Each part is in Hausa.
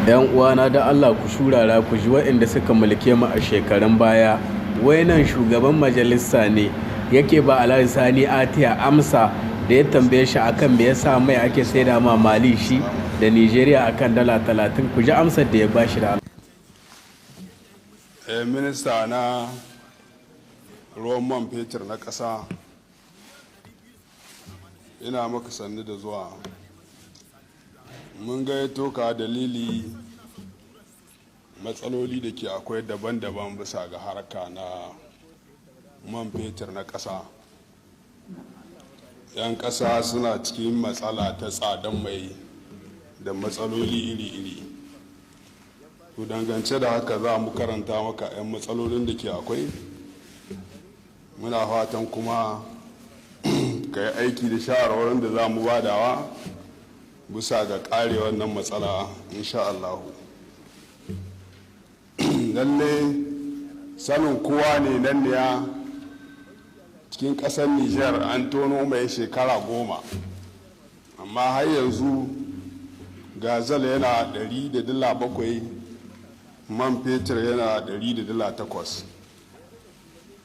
'Yan uwana da Allah ku shurara ku ji waɗanda suka mulke mu a shekarun baya. Nan shugaban majalisa ne yake ba Alhaji Sani Atiya amsa da ya tambaye shi akan me yasa mai ake saida ma Mali shi da Nigeria akan dala 30. Ku ji amsar da ya bashi da Minista na ruwan man fetur na ƙasa, ina maka sannu da zuwa. Mun gayyato ka dalili matsaloli da ke akwai daban-daban bisa ga harka na man fetur na ƙasa. 'Yan ƙasa suna cikin matsala ta tsadan mai da matsaloli iri-iri. To dangance da haka za mu karanta maka 'yan matsalolin da ke akwai. Muna fatan kuma ka yi aiki da shawarwarin da za mu badawa bisa ga kare wannan matsala insha Allah. Lalle sanin kowa ne nan ne ya cikin ƙasar Nijar an tono mai shekara 10, amma har yanzu gazal yana $100, man fetur yana $108.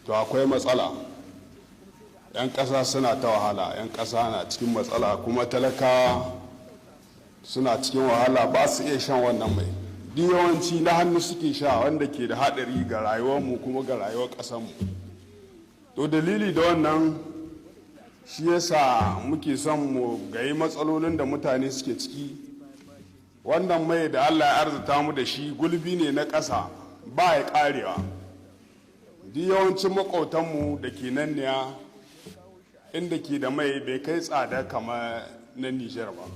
To akwai matsala. 'Yan ƙasa suna ta wahala, 'yan ƙasa na cikin matsala, kuma talakawa suna cikin wahala, ba su iya shan wannan mai. Duk yawanci na hannu suke sha, wanda ke da haɗari ga rayuwarmu kuma ga rayuwar ƙasarmu. To dalili da wannan shi yasa muke son mu gayi matsalolin da mutane suke ciki. Wannan mai da Allah ya arzuta mu da shi gulbi ne na ƙasa, ba ya ƙarewa. Duk yawancin maƙautanmu da ke nan ne inda ke da mai bai kai tsada kamar na Nijar ba.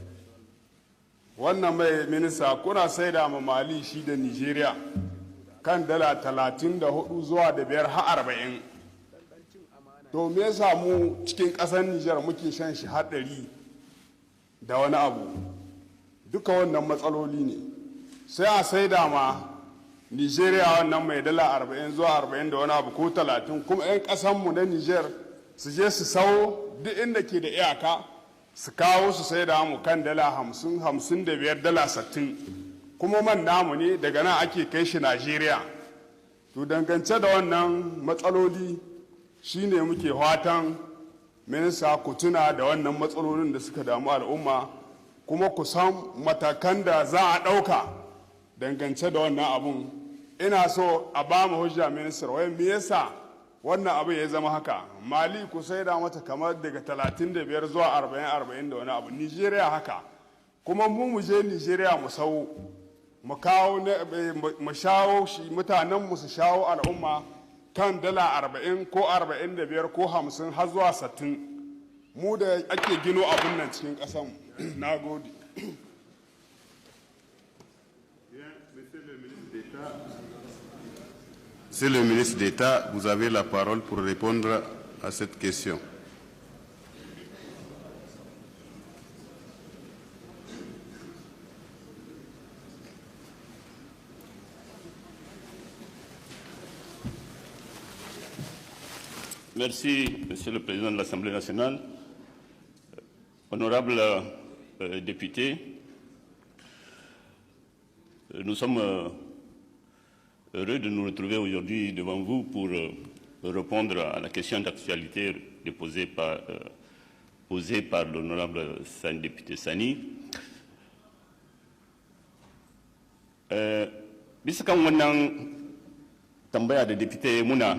Wannan mai, minista, kuna saida ma Mali shi da Nigeria kan dala 34 zuwa da 5 har 40. To me yasa mu cikin ƙasar Nijar muke shan shi haɗari da wani abu? Duka wannan matsaloli ne. Sai a saida ma Nigeria wannan mai dala 40 zuwa 40 da wani abu ko 30, kuma 'yan ƙasanmu na Nijar su je su sau duk inda ke da iyaka su kawo su sai da mu kan dala 50, 55, dala 60, kuma man namu ne, daga nan ake kai shi Najeriya. To dangance da wannan matsaloli shine muke fatan minista ku tuna da wannan matsalolin da suka damu al'umma, kuma ku san matakan da za a ɗauka dangance da wannan abun. Ina so a ba mu hujja, minista, wai me yasa wannan abu ya zama haka? Mali ku saida mata kamar daga 35 zuwa 40 da wani abu, Nigeria haka. Kuma mu je Nigeria mu sau, mu kawo, mu shawo shi, mutanen mu su shawo al'umma kan dala 40 ko 45 ko 50 har zuwa 60. Mu da ake gino abun nan cikin ƙasan. Na gode. Monsieur le ministre d'État, vous avez la parole pour répondre à cette question. Merci, Monsieur le Président de l'Assemblée nationale. Honorables députés, nous sommes heureux de nous retrouver aujourd'hui devant vous pour répondre à la question d'actualité posée par l'honorable député Sani. Bisa kan wannan tambaya da député muna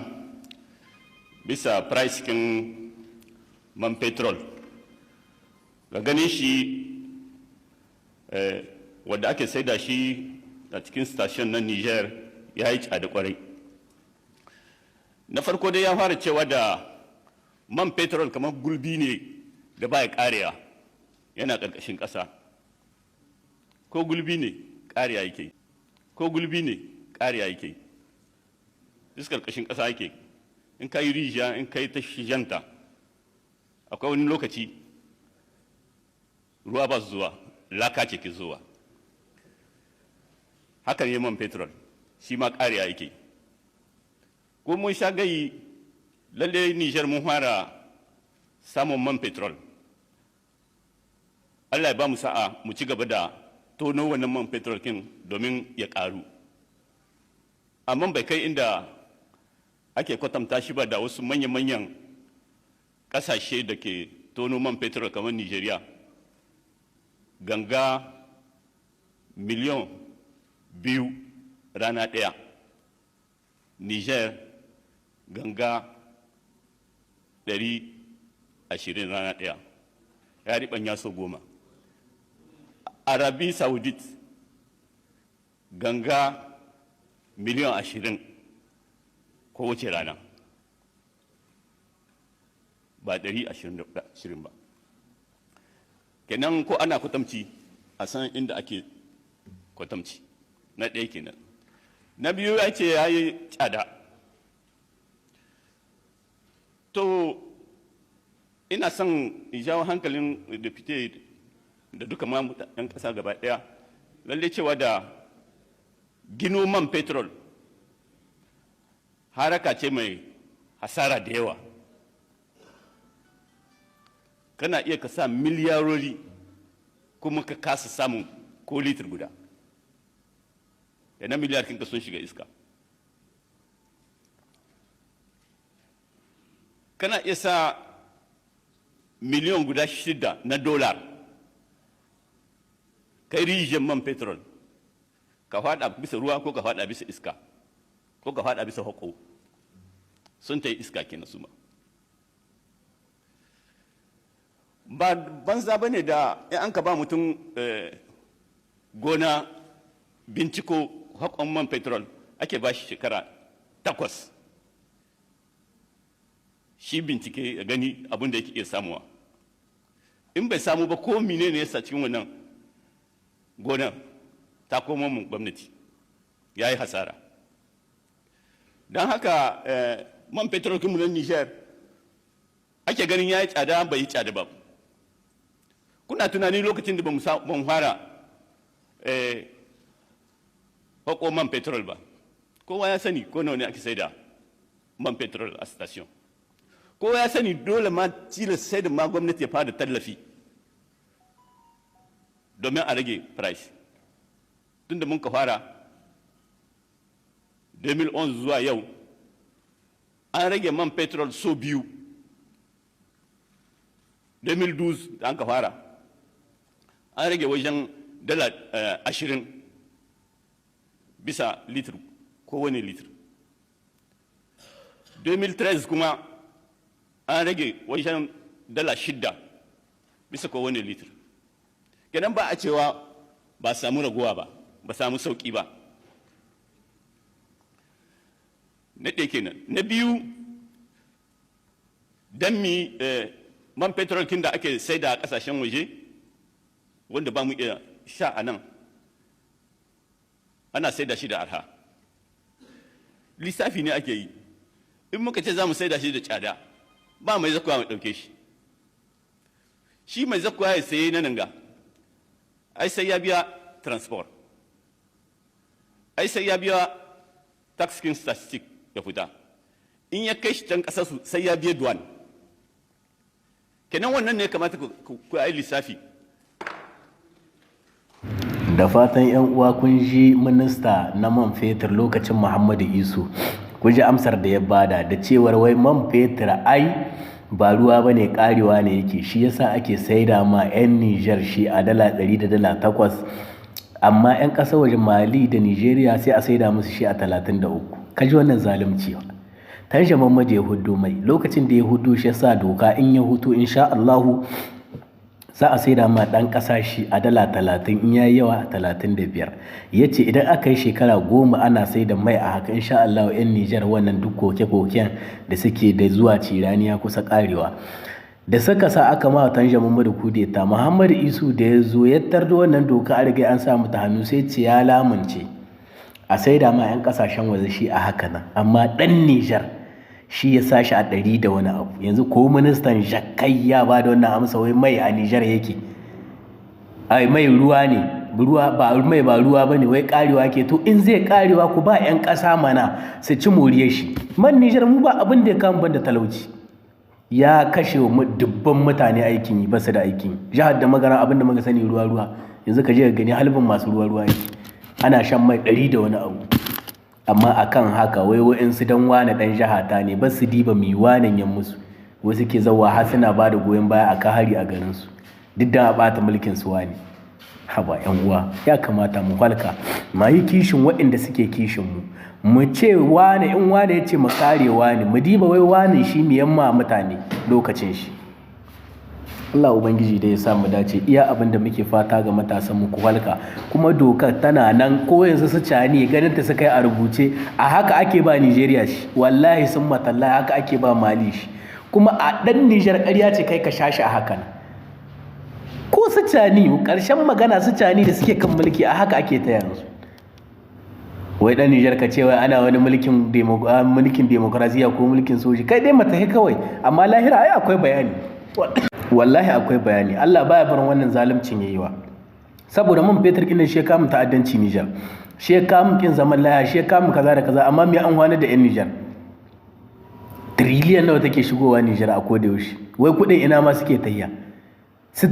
bisa price kin man petrol, ga ganin shi wadda ake saida shi a cikin station na Niger ya yi tsada kwarai. Na farko dai ya fara cewa da man petrol kamar gulbi ne da ba ya ƙariya, yana ƙarƙashin ƙasa. Ko gulbi ne ƙariya yake, ko gulbi ne ƙariya yake, duk ƙarƙashin ƙasa yake. In ka yi rijiya, in ka yi ta shijanta, akwai wani lokaci ruwa ba su zuwa, laka ce ke zuwa. Haka ne man petrol, shi ma ƙariya yake. Ko mun sha gayi, lalle Nijar mun fara samun man petrol. Allah ya ba mu sa'a mu ci gaba da tono wannan man fetur kin domin ya ƙaru, amma bai kai inda ake kwatanta shi ba da wasu manya-manyan ƙasashe da ke tono man fetur kamar Nigeria. Ganga miliyan 2 rana ɗaya, Niger ganga 120 rana ɗaya, ya riɓanya sau 10. Arabi Saudit ganga miliyan 20 kowace rana, ba 120 ba. Kenan ko ana kwatamci a san inda ake kwatamci, na ɗaya kenan. Na biyu ya ce ya yi tsada. To ina son jawo hankalin deputy da duka ma yan ƙasa gaba ɗaya, lalle cewa da gino man petrol haraka ce mai hasara da yawa. Kana iya ka sa miliyarori kuma ka kasa samun ko litir guda, yana miliyar kinka sun shiga iska. Kana iya sa miliyan guda 6 na dolar kai rijiyar man petrol, ka fada bisa ruwa ko ka fada bisa iska ko ka fada bisa hako, sun ta yi iska kenan su ma. Ba banza ba ne da in an ka ba mutum gona binciko hakon man petrol ake ba shi shekara 8 shi bincike ya gani abin da yake iya samuwa. In bai samu ba ko mine ne yasa cikin wannan gonar ta koma mun gwamnati, ya yi hasara. Don haka man petrol kinmu na Niger ake ganin ya yi tsada, bai yi tsada ba. Kuna tunani lokacin da ban fara hako man petrol ba, kowa ya sani ko nawa ne ake saida man petrol a station. Kowa ya sani dole ma tilas sai da ma gwamnati ya fara tallafi domin a rage price. Tunda mun ka fara 2011 zuwa yau an rage man petrol so 2. 2012 da an ka fara an rage wajen $20 bisa litir, kowane litir. 2013 kuma an rage wajen $6 bisa kowane litir. Kenan ba a cewa ba samu raguwa ba, ba samu sauki ba. Na ɗaya kenan. Na biyu, don mi man petrol kin da ake saida a ƙasashen waje wanda ba mu iya sha a nan, ana saida shi da arha. Lissafi ne ake yi. In muka ce za mu saida shi da tsada, ba mai zakuwa mai ɗauke shi. Shi mai zakuwa ya saye na nan ga, ai sai ya biya transport, ai sai ya biya tax kin statistic ya fita. In ya kai shi can ƙasarsu sai ya biya duwan. Kenan wannan ne kamata ku yi lissafi. Da fatan 'yan uwa kun ji minista na man fetur lokacin Muhammadu Isu, kun ji amsar da ya bada da cewar wai man fetur ai ba ruwa ba ne, karewa ne yake, shi yasa ake saida ma 'yan Nijar shi a $100 da $8, amma 'yan ƙasa waje Mali da Nigeria sai a saida musu shi a 33. Kaji wannan zalunci. Tanja Mamadu ya hudu mai, lokacin da ya hudu shi yasa doka in ya hutu insha Allahu za a saida ma ɗan ƙasa shi a $30, in yayi yawa 35. Yace idan aka yi shekara 10 ana saida mai a haka insha Allah 'yan Nijar wannan duk koke-koken da suke da zuwa ciraniya kusa karewa. Da saka sa aka ma Tanja Mamadu kudeta, Muhammadu Isu da ya zo ya tardo wannan doka a riga an sa mata hannu sai ce ya lamunce a saida ma 'yan ƙasashen waje shi a haka nan, amma ɗan Nijar shi ya sa shi a 100 da wani abu. Yanzu ko ministan Jakkai ya ba da wannan amsa wai mai a Nijar yake, ai mai ruwa ne, ruwa ba mai ba ruwa bane, wai karewa ke. To in zai karewa ku ba 'yan ƙasa mana su ci moriyar shi. Man Nijar mu ba abin da ya kama ban da talauci, ya kashe wa dubban mutane aikin yi, ba su da aikin yi. Jihar da magana abin da muka sani ruwa yanzu ka je ka gani halbin masu ruwa ne ana shan mai 100 da wani abu. Amma akan haka wai wa'insu dan wane dan jahata ne ba su diba mai wanan yan musu, wasu ke zawa har suna ba da goyon baya a kahari a garinsu duk da a ɓata mulkin su wani. Haba yan uwa, ya kamata mu halka ma yi kishin waɗanda suke kishin mu ce wane in wane ya ce mu kare wane, mu diba wai wane shi mu yamma mutane lokacin shi. Allah Ubangiji dai ya sa mu dace. Iya abin da muke fata ga matasan mu ku halka, kuma dokar tana nan ko yanzu su cani ganin ta suka yi a rubuce a haka ake ba Nigeria shi, wallahi sun matalla haka ake ba Mali shi, kuma a ɗan Nijar ƙarya ce kai ka shashi a hakan. Ko su cani ƙarshen magana su cani da suke kan mulki a haka ake ta yanzu. Wai ɗan Nijar ka ce wai ana wani mulkin demokrasiya ko mulkin soji, kai dai mata kawai, amma lahira ai akwai bayani. Wallahi akwai bayani. Allah baya barin wannan zaluncin yayi wa, saboda man fetur ɗin shi ya kama ta'addanci Nijar, shi ya kama kin zaman lahiya, shi ya kama kaza da kaza, amma me an wani da 'yan Nijar? Tiriliyan nawa take shigowa Nijar a koda yaushe, wai kuɗin ina ma suke tayya? Su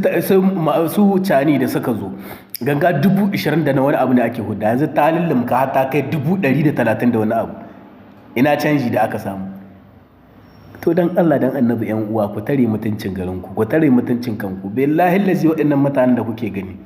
cani da suka zo ganga 20,000 da na wani abu ne ake hudda, yanzu ta lullumka har ta kai 130 da wani abu. Ina canji da aka samu? To dan Allah dan Annabi yan uwa ku tare mutuncin garinku, ku tare mutuncin kanku, billahi lazi waɗannan mutanen da kuke gani